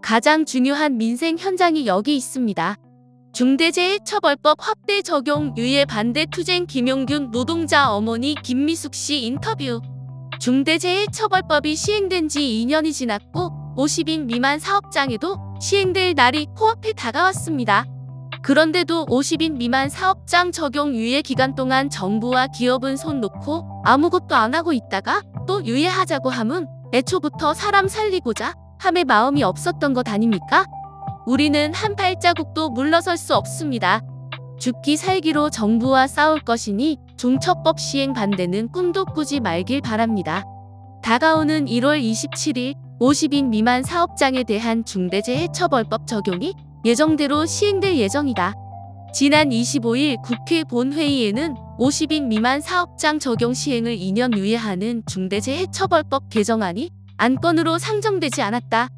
가장 중요한 민생 현장이 여기 있습니다. 중대재해처벌법 확대 적용 유예 반대 투쟁 김용균 노동자 어머니 김미숙 씨 인터뷰. 중대재해처벌법이 시행된 지 2년이 지났고 50인 미만 사업장에도 시행될 날이 코앞에 다가왔습니다. 그런데도 50인 미만 사업장 적용 유예 기간 동안 정부와 기업은 손 놓고 아무것도 안 하고 있다가 또 유예하자고 함은 애초부터 사람 살리고자 함의 마음이 없었던 것 아닙니까? 우리는 한 발자국도 물러설 수 없습니다. 죽기 살기로 정부와 싸울 것이니 중처법 시행 반대는 꿈도 꾸지 말길 바랍니다. 다가오는 1월 27일 50인 미만 사업장에 대한 중대재해처벌법 적용이 예정대로 시행될 예정이다. 지난 25일 국회 본회의에는 50인 미만 사업장 적용 시행을 2년 유예하는 중대재해처벌법 개정안이 안건으로 상정되지 않았다.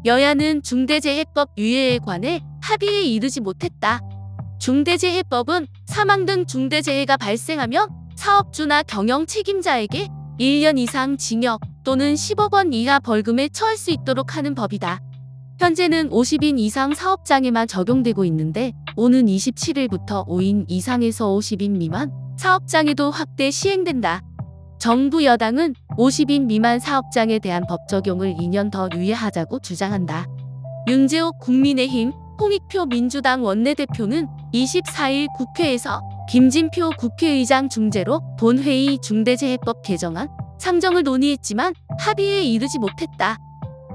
여야는 중대재해법 유예에 관해 합의에 이르지 못했다. 중대재해법은 사망 등 중대재해가 발생하면 사업주나 경영 책임자에게 1년 이상 징역 또는 10억 원 이하 벌금에 처할 수 있도록 하는 법이다. 현재는 50인 이상 사업장에만 적용되고 있는데 오는 27일부터 5인 이상에서 50인 미만 사업장에도 확대 시행된다. 정부 여당은 50인 미만 사업장에 대한 법 적용을 2년 더 유예하자고 주장한다. 윤재옥 국민의힘, 홍익표 민주당 원내대표는 24일 국회에서 김진표 국회의장 중재로 본회의 중대재해법 개정안 상정을 논의했지만 합의에 이르지 못했다.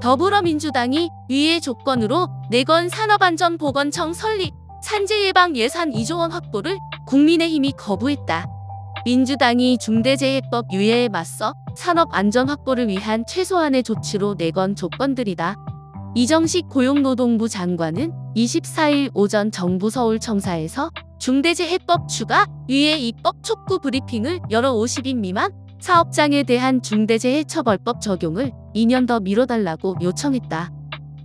더불어민주당이 유예 조건으로 내건 산업안전보건청 설립, 산재예방 예산 2조 원 확보를 국민의힘이 거부했다. 민주당이 중대재해법 유예에 맞서 산업안전 확보를 위한 최소한의 조치로 내건 조건들이다. 이정식 고용노동부 장관은 24일 오전 정부 서울청사에서 중대재해법 추가 유예 입법 촉구 브리핑을 열어 50인 미만 사업장에 대한 중대재해처벌법 적용을 2년 더 미뤄달라고 요청했다.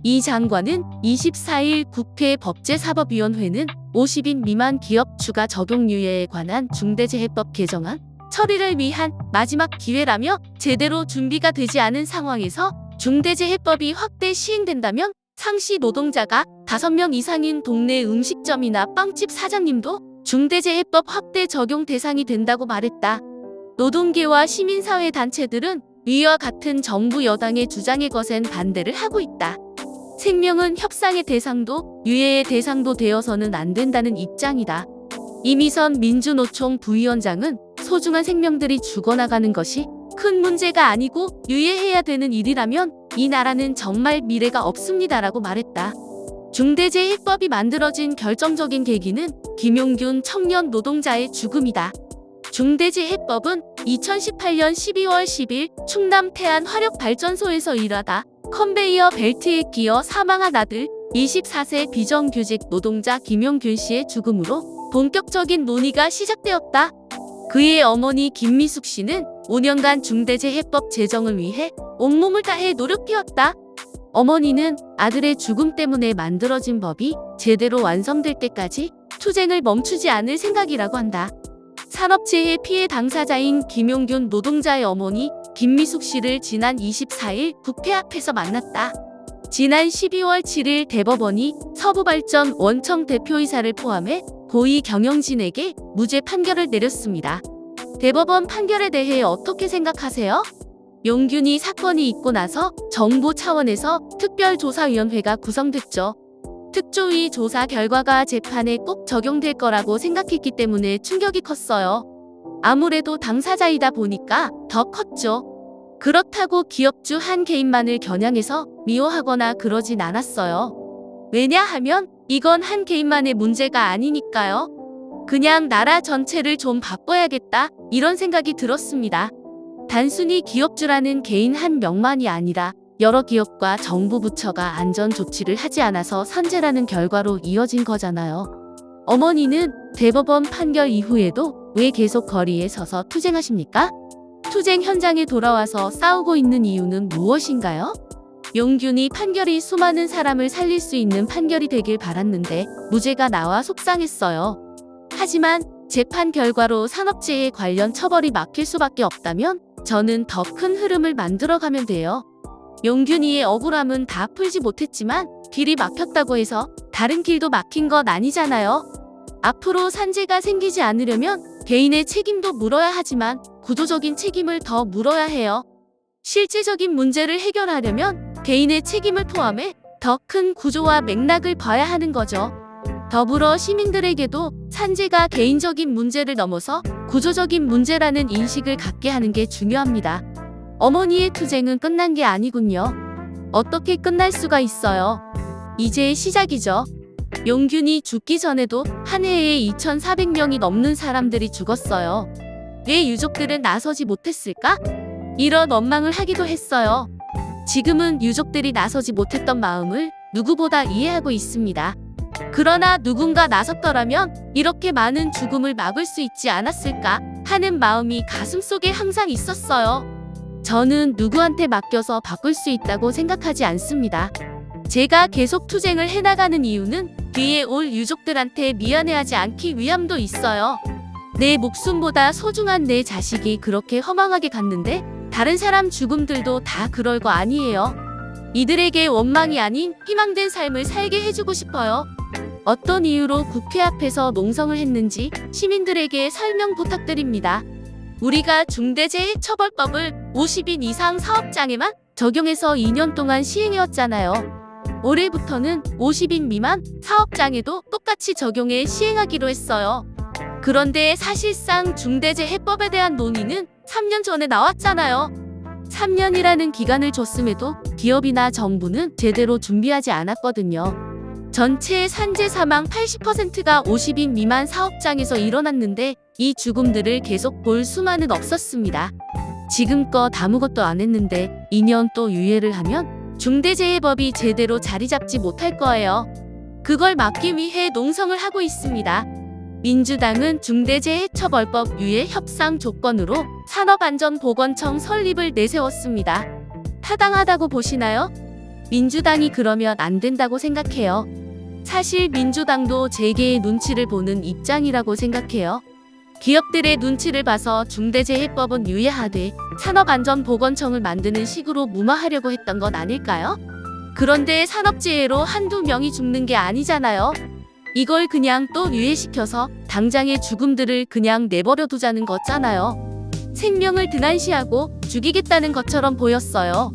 이 장관은 24일 국회 법제사법위원회는 50인 미만 기업 추가 적용 유예에 관한 중대재해법 개정안 처리를 위한 마지막 기회라며 제대로 준비가 되지 않은 상황에서 중대재해법이 확대 시행된다면 상시 노동자가 5명 이상인 동네 음식점이나 빵집 사장님도 중대재해법 확대 적용 대상이 된다고 말했다. 노동계와 시민사회 단체들은 위와 같은 정부 여당의 주장에 거센 반대를 하고 있다. 생명은 협상의 대상도 유예의 대상도 되어서는 안 된다는 입장이다. 이미선 민주노총 부위원장은 소중한 생명들이 죽어나가는 것이 큰 문제가 아니고 유예해야 되는 일이라면 이 나라는 정말 미래가 없습니다라고 말했다. 중대재해법이 만들어진 결정적인 계기는 김용균 청년 노동자의 죽음이다. 중대재해법은 2018년 12월 10일 충남 태안 화력발전소에서 일하다 컨베이어 벨트에 끼어 사망한 아들 24세 비정규직 노동자 김용균 씨의 죽음으로 본격적인 논의가 시작되었다. 그의 어머니 김미숙 씨는 5년간 중대재해법 제정을 위해 온몸을 다해 노력해왔다. 어머니는 아들의 죽음 때문에 만들어진 법이 제대로 완성될 때까지 투쟁을 멈추지 않을 생각이라고 한다. 산업재해 피해 당사자인 김용균 노동자의 어머니 김미숙 씨를 지난 24일 국회 앞에서 만났다. 지난 12월 7일 대법원이 서부발전 원청 대표이사를 포함해 고위 경영진에게 무죄 판결을 내렸습니다. 대법원 판결에 대해 어떻게 생각하세요? 용균이 사건이 있고 나서 정부 차원에서 특별조사위원회가 구성됐죠. 특조위 조사 결과가 재판에 꼭 적용될 거라고 생각했기 때문에 충격이 컸어요. 아무래도 당사자이다 보니까 더 컸죠. 그렇다고 기업주 한 개인만을 겨냥해서 미워하거나 그러진 않았어요. 왜냐하면 이건 한 개인만의 문제가 아니니까요. 그냥 나라 전체를 좀 바꿔야겠다 이런 생각이 들었습니다. 단순히 기업주라는 개인 한 명만이 아니라 여러 기업과 정부 부처가 안전 조치를 하지 않아서 산재라는 결과로 이어진 거잖아요. 어머니는 대법원 판결 이후에도 왜 계속 거리에 서서 투쟁하십니까? 투쟁 현장에 돌아와서 싸우고 있는 이유는 무엇인가요? 용균이 판결이 수많은 사람을 살릴 수 있는 판결이 되길 바랐는데 무죄가 나와 속상했어요. 하지만 재판 결과로 산업재해 관련 처벌이 막힐 수밖에 없다면 저는 더 큰 흐름을 만들어가면 돼요. 용균이의 억울함은 다 풀지 못했지만 길이 막혔다고 해서 다른 길도 막힌 건 아니잖아요. 앞으로 산재가 생기지 않으려면 개인의 책임도 물어야 하지만 구조적인 책임을 더 물어야 해요. 실질적인 문제를 해결하려면 개인의 책임을 포함해 더 큰 구조와 맥락을 봐야 하는 거죠. 더불어 시민들에게도 산재가 개인적인 문제를 넘어서 구조적인 문제라는 인식을 갖게 하는 게 중요합니다. 어머니의 투쟁은 끝난 게 아니군요. 어떻게 끝날 수가 있어요? 이제 시작이죠. 용균이 죽기 전에도 한 해에 2,400명이 넘는 사람들이 죽었어요. 왜 유족들은 나서지 못했을까? 이런 원망을 하기도 했어요. 지금은 유족들이 나서지 못했던 마음을 누구보다 이해하고 있습니다. 그러나 누군가 나섰더라면 이렇게 많은 죽음을 막을 수 있지 않았을까 하는 마음이 가슴속에 항상 있었어요. 저는 누구한테 맡겨서 바꿀 수 있다고 생각하지 않습니다. 제가 계속 투쟁을 해나가는 이유는 뒤에 올 유족들한테 미안해하지 않기 위함도 있어요. 내 목숨보다 소중한 내 자식이 그렇게 허망하게 갔는데 다른 사람 죽음들도 다 그럴 거 아니에요. 이들에게 원망이 아닌 희망된 삶을 살게 해주고 싶어요. 어떤 이유로 국회 앞에서 농성을 했는지 시민들에게 설명 부탁드립니다. 우리가 중대재해처벌법을 50인 이상 사업장에만 적용해서 2년 동안 시행해왔잖아요. 올해부터는 50인 미만 사업장에도 똑같이 적용해 시행하기로 했어요. 그런데 사실상 중대재해법에 대한 논의는 3년 전에 나왔잖아요. 3년이라는 기간을 줬음에도 기업이나 정부는 제대로 준비하지 않았거든요. 전체 산재 사망 80%가 50인 미만 사업장에서 일어났는데 이 죽음들을 계속 볼 수만은 없었습니다. 지금껏 아무것도 안 했는데 2년 또 유예를 하면 중대재해법이 제대로 자리 잡지 못할 거예요. 그걸 막기 위해 농성을 하고 있습니다. 민주당은 중대재해처벌법 유예 협상 조건으로 산업안전보건청 설립을 내세웠습니다. 타당하다고 보시나요? 민주당이 그러면 안 된다고 생각해요. 사실 민주당도 재계의 눈치를 보는 입장이라고 생각해요. 기업들의 눈치를 봐서 중대재해법은 유예하되 산업안전보건청을 만드는 식으로 무마하려고 했던 것 아닐까요? 그런데 산업재해로 한두 명이 죽는 게 아니잖아요. 이걸 그냥 또 유예시켜서 당장의 죽음들을 그냥 내버려 두자는 거잖아요. 생명을 등한시하고 죽이겠다는 것처럼 보였어요.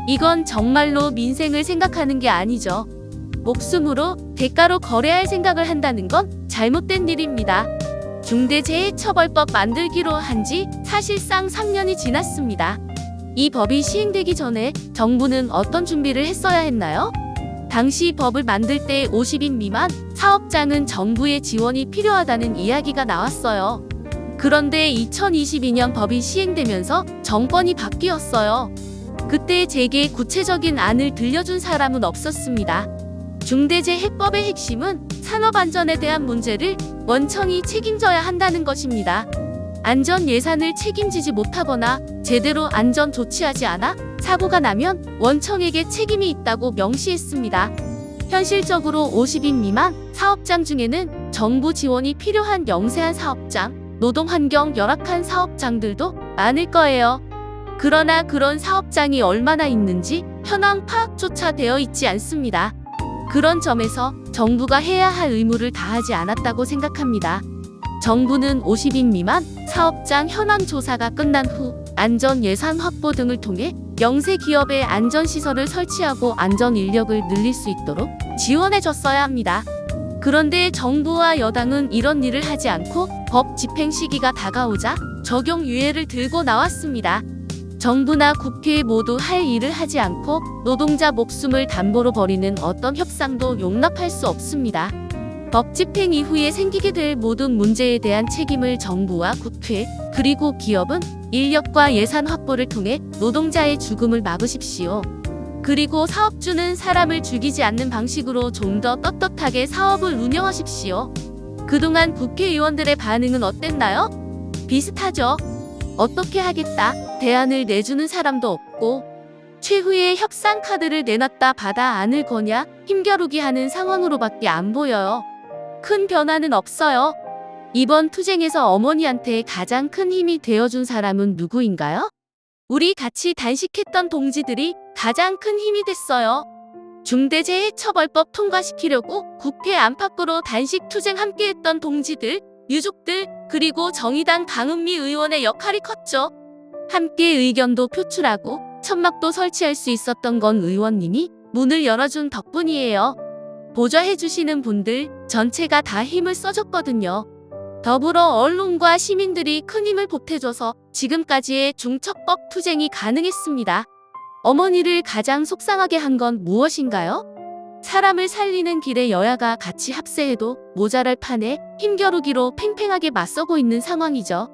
이건 정말로 민생을 생각하는 게 아니죠. 목숨으로 대가로 거래할 생각을 한다는 건 잘못된 일입니다. 중대재해처벌법 만들기로 한 지 사실상 3년이 지났습니다. 이 법이 시행되기 전에 정부는 어떤 준비를 했어야 했나요? 당시 법을 만들 때 50인 미만 사업장은 정부의 지원이 필요하다는 이야기가 나왔어요. 그런데 2022년 법이 시행되면서 정권이 바뀌었어요. 그때 제게 구체적인 안을 들려준 사람은 없었습니다. 중대재해법의 핵심은 산업안전에 대한 문제를 원청이 책임져야 한다는 것입니다. 안전 예산을 책임지지 못하거나 제대로 안전 조치하지 않아 사고가 나면 원청에게 책임이 있다고 명시했습니다. 현실적으로 50인 미만 사업장 중에는 정부 지원이 필요한 영세한 사업장, 노동환경 열악한 사업장들도 많을 거예요. 그러나 그런 사업장이 얼마나 있는지 현황 파악조차 되어 있지 않습니다. 그런 점에서 정부가 해야 할 의무를 다하지 않았다고 생각합니다. 정부는 50인 미만 사업장 현황 조사가 끝난 후 안전 예산 확보 등을 통해 영세 기업의 안전시설을 설치하고 안전 인력을 늘릴 수 있도록 지원해 줬어야 합니다. 그런데 정부와 여당은 이런 일을 하지 않고 법 집행 시기가 다가오자 적용 유예를 들고 나왔습니다. 정부나 국회 모두 할 일을 하지 않고 노동자 목숨을 담보로 버리는 어떤 협상도 용납할 수 없습니다. 법 집행 이후에 생기게 될 모든 문제에 대한 책임을 정부와 국회, 그리고 기업은 인력과 예산 확보를 통해 노동자의 죽음을 막으십시오. 그리고 사업주는 사람을 죽이지 않는 방식으로 좀 더 떳떳하게 사업을 운영하십시오. 그동안 국회의원들의 반응은 어땠나요? 비슷하죠. 어떻게 하겠다, 대안을 내주는 사람도 없고 최후의 협상 카드를 내놨다 받아 안을 거냐 힘겨루기 하는 상황으로밖에 안 보여요. 큰 변화는 없어요. 이번 투쟁에서 어머니한테 가장 큰 힘이 되어준 사람은 누구인가요? 우리 같이 단식했던 동지들이 가장 큰 힘이 됐어요. 중대재해처벌법 통과시키려고 국회 안팎으로 단식 투쟁 함께했던 동지들, 유족들, 그리고 정의당 강은미 의원의 역할이 컸죠. 함께 의견도 표출하고 천막도 설치할 수 있었던 건 의원님이 문을 열어준 덕분이에요. 보좌해주시는 분들 전체가 다 힘을 써줬거든요. 더불어 언론과 시민들이 큰 힘을 보태줘서 지금까지의 중척법 투쟁이 가능했습니다. 어머니를 가장 속상하게 한 건 무엇인가요? 사람을 살리는 길에 여야가 같이 합세해도 모자랄 판에 힘겨루기로 팽팽하게 맞서고 있는 상황이죠.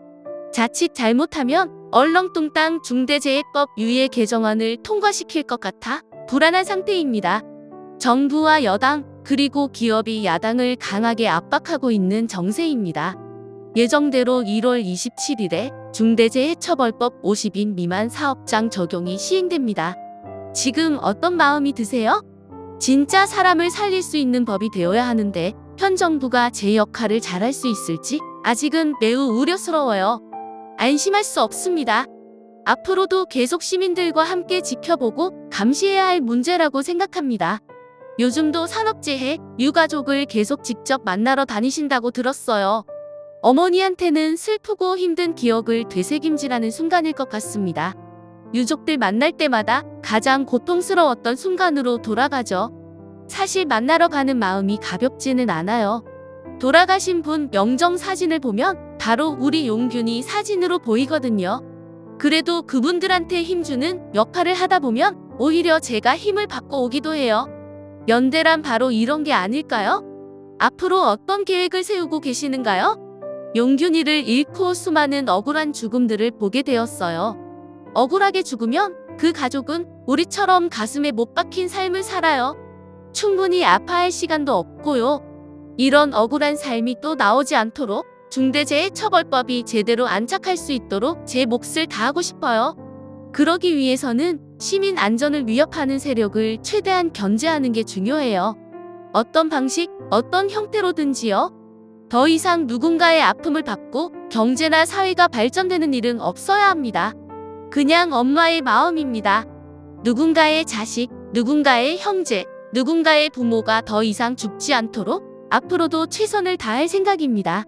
자칫 잘못하면 얼렁뚱땅 중대재해법 유예 개정안을 통과시킬 것 같아 불안한 상태입니다. 정부와 여당 그리고 기업이 야당을 강하게 압박하고 있는 정세입니다. 예정대로 1월 27일에 중대재해처벌법 50인 미만 사업장 적용이 시행됩니다. 지금 어떤 마음이 드세요? 진짜 사람을 살릴 수 있는 법이 되어야 하는데 현 정부가 제 역할을 잘할 수 있을지 아직은 매우 우려스러워요. 안심할 수 없습니다. 앞으로도 계속 시민들과 함께 지켜보고 감시해야 할 문제라고 생각합니다. 요즘도 산업재해, 유가족을 계속 직접 만나러 다니신다고 들었어요. 어머니한테는 슬프고 힘든 기억을 되새김질하는 순간일 것 같습니다. 유족들 만날 때마다 가장 고통스러웠던 순간으로 돌아가죠. 사실 만나러 가는 마음이 가볍지는 않아요. 돌아가신 분 영정 사진을 보면 바로 우리 용균이 사진으로 보이거든요. 그래도 그분들한테 힘주는 역할을 하다 보면 오히려 제가 힘을 받고 오기도 해요. 연대란 바로 이런 게 아닐까요? 앞으로 어떤 계획을 세우고 계시는가요? 용균이를 잃고 수많은 억울한 죽음들을 보게 되었어요. 억울하게 죽으면 그 가족은 우리처럼 가슴에 못 박힌 삶을 살아요. 충분히 아파할 시간도 없고요. 이런 억울한 삶이 또 나오지 않도록 중대재해처벌법이 제대로 안착할 수 있도록 제 몫을 다하고 싶어요. 그러기 위해서는 시민 안전을 위협하는 세력을 최대한 견제하는 게 중요해요. 어떤 방식, 어떤 형태로든지요. 더 이상 누군가의 아픔을 받고 경제나 사회가 발전되는 일은 없어야 합니다. 그냥 엄마의 마음입니다. 누군가의 자식, 누군가의 형제, 누군가의 부모가 더 이상 죽지 않도록 앞으로도 최선을 다할 생각입니다.